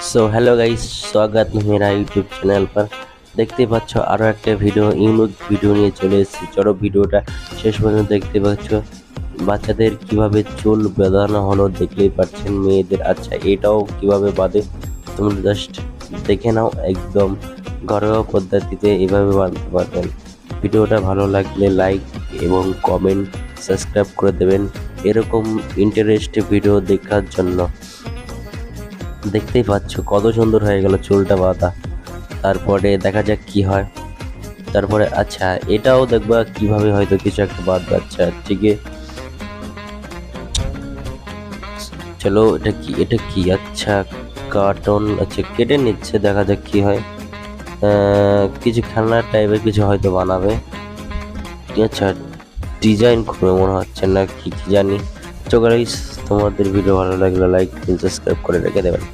So hello guys, स्वागत है मेरा यूट्यूब चैनल पर। দেখতে পাচ্ছ আরও একটা ইউনিক ভিডিও নিয়ে চলে এসেছি। চলো ভিডিওটা শেষ পর্যন্ত দেখতে পাচ্ছ। বাচ্চাদের কিভাবে চুল বাঁধানো হলো দেখলেই পাচ্ছেন, মেয়েদের। আচ্ছা, এটাও কিভাবে বাঁধে তোমরা জাস্ট দেখে নাও। একদম ঘরোয়া পদ্ধতিতে এভাবে বাঁধতে পারবেন। ভিডিওটা ভালো লাগলে লাইক এবং কমেন্ট, সাবস্ক্রাইব করে দেবেন এরকম ইন্টারেস্টিং ভিডিও দেখার জন্য। দেখতেই পাচ্ছ কত সুন্দর হয়ে গেল চুলটা বাঁধা। তারপরে দেখা যাক কি হয়। তারপরে আচ্ছা, এটাও দেখবা কিভাবে হয়তো কিছু একটা বাঁধবে। আচ্ছা ঠিক আছে, চলো এটা কি আচ্ছা কার্টন। আচ্ছা কেটে নিচ্ছে, দেখা যাক কি হয়। কিছু খেলনা টাইপের কিছু হয়তো বানাবে। আচ্ছা, ডিজাইন খুবই মনে হচ্ছে, না কি কি জানি। তো গাইস, তোমাদের ভিডিও ভালো লাগলে লাইক সাবস্ক্রাইব করে রেখে দেবেন।